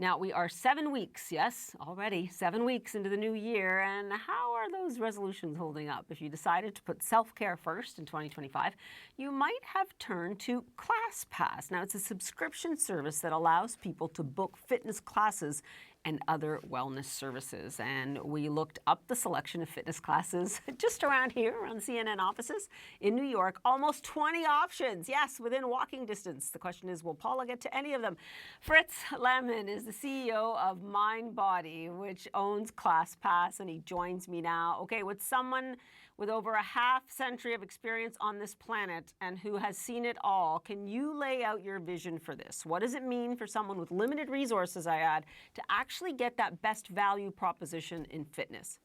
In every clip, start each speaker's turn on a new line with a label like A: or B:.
A: Now, we are 7 weeks, yes, already 7 weeks into the new year. And how are those resolutions holding up? If you decided to put self-care first in 2025, you might have turned to ClassPass. Now, it's a subscription service that allows people to book fitness classes and other wellness services. And we looked up the selection of fitness classes just around here, around CNN offices in New York. Almost 20 options, yes, within walking distance. The question is, will Paula get to any of them? Fritz Lanman is the CEO of Mindbody, which owns ClassPass, and he joins me now. Okay, with someone with over a half century of experience on this planet and who has seen it all, can you lay out your vision for this? What does it mean for someone with limited resources, I add, to actually get that best value proposition in fitness?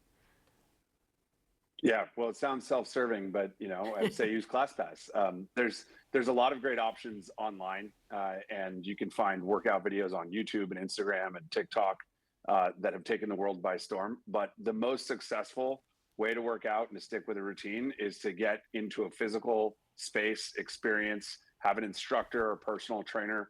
B: Yeah, well, it sounds self-serving, but I'd say use ClassPass. There's a lot of great options online, and you can find workout videos on YouTube and Instagram and TikTok that have taken the world by storm. But the most successful way to work out and to stick with a routine is to get into a physical space, experience, have an instructor or personal trainer.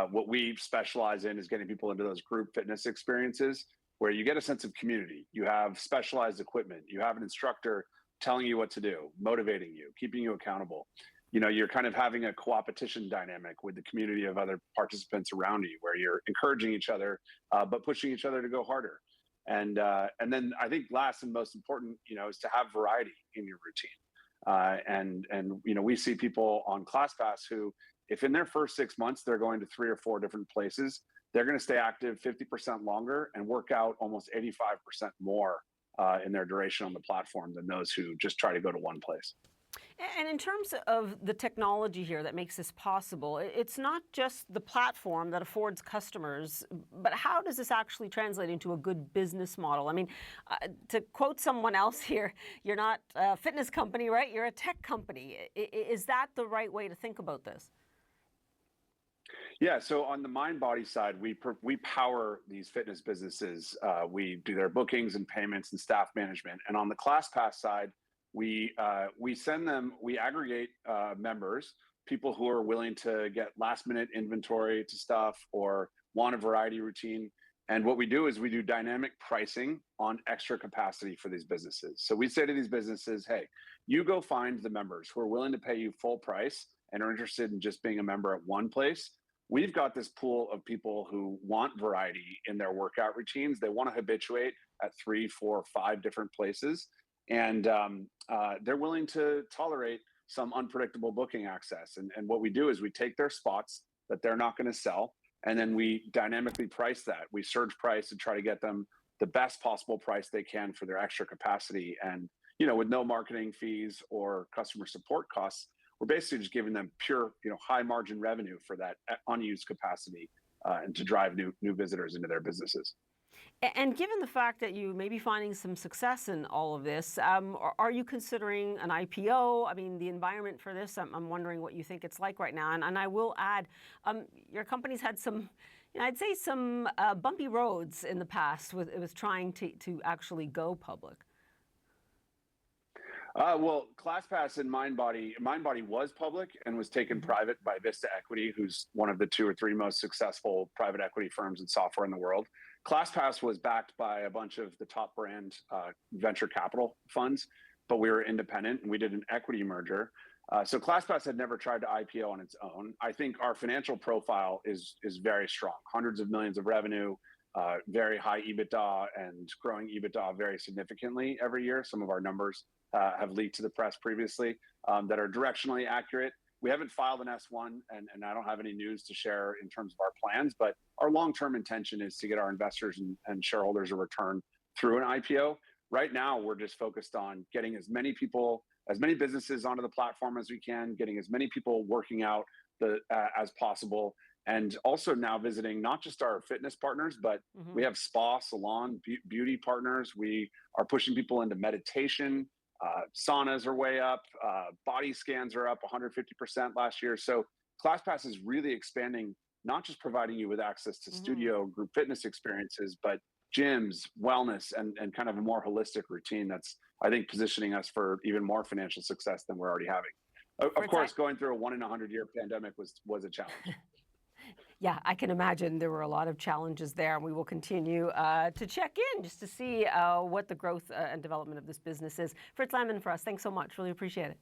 B: What we specialize in is getting people into those group fitness experiences where you get a sense of community. You have specialized equipment. You have an instructor telling you what to do, motivating you, keeping you accountable. You're kind of having a co-opetition dynamic with the community of other participants around you where you're encouraging each other, but pushing each other to go harder. And then I think last and most important, is to have variety in your routine. We see people on ClassPass who, if in their first 6 months they're going to 3 or 4 different places, they're going to stay active 50% longer and work out almost 85% more in their duration on the platform than those who just try to go to one place.
A: And in terms of the technology here that makes this possible, it's not just the platform that affords customers, but how does this actually translate into a good business model? I mean, to quote someone else here, you're not a fitness company, right? You're a tech company. Is that the right way to think about this?
B: Yeah, so on the Mindbody side, we power these fitness businesses. We do their bookings and payments and staff management. And on the ClassPass side, we aggregate members, people who are willing to get last minute inventory to stuff or want a variety routine. And what we do is we do dynamic pricing on extra capacity for these businesses. So we say to these businesses, hey, you go find the members who are willing to pay you full price and are interested in just being a member at one place. We've got this pool of people who want variety in their workout routines. They want to habituate at 3, 4, 5 different places. And they're willing to tolerate some unpredictable booking access. And what we do is we take their spots that they're not going to sell, and then we dynamically price that. We surge price to try to get them the best possible price they can for their extra capacity. And, with no marketing fees or customer support costs, we're basically just giving them pure, high margin revenue for that unused capacity and to drive new visitors into their businesses.
A: And given the fact that you may be finding some success in all of this, are you considering an IPO? I mean, the environment for this, I'm wondering what you think it's like right now. And I will add, your company's had some, I'd say some bumpy roads in the past with trying to actually go public.
B: Well, ClassPass and Mindbody was public and was taken private by Vista Equity, who's one of the 2 or 3 most successful private equity firms in software in the world. ClassPass was backed by a bunch of the top brand venture capital funds, but we were independent and we did an equity merger. So ClassPass had never tried to IPO on its own. I think our financial profile is very strong, hundreds of millions of revenue, very high EBITDA and growing EBITDA very significantly every year. Some of our numbers have leaked to the press previously that are directionally accurate. We haven't filed an S1 and I don't have any news to share in terms of our plans, but our long-term intention is to get our investors and shareholders a return through an IPO. Right now, we're just focused on getting as many businesses onto the platform as we can, getting as many people working out as possible, and also now visiting not just our fitness partners, but we have spa, salon, beauty partners. We are pushing people into meditation. Saunas are way up. Body scans are up 150% last year. So ClassPass is really expanding, not just providing you with access to studio group fitness experiences, but gyms, wellness, and kind of a more holistic routine that's, I think, positioning us for even more financial success than we're already having. Of course, going through a 1 in 100 year pandemic was a challenge.
A: Yeah, I can imagine there were a lot of challenges there, and we will continue to check in just to see what the growth and development of this business is. Fritz Lanman for us, thanks so much. Really appreciate it.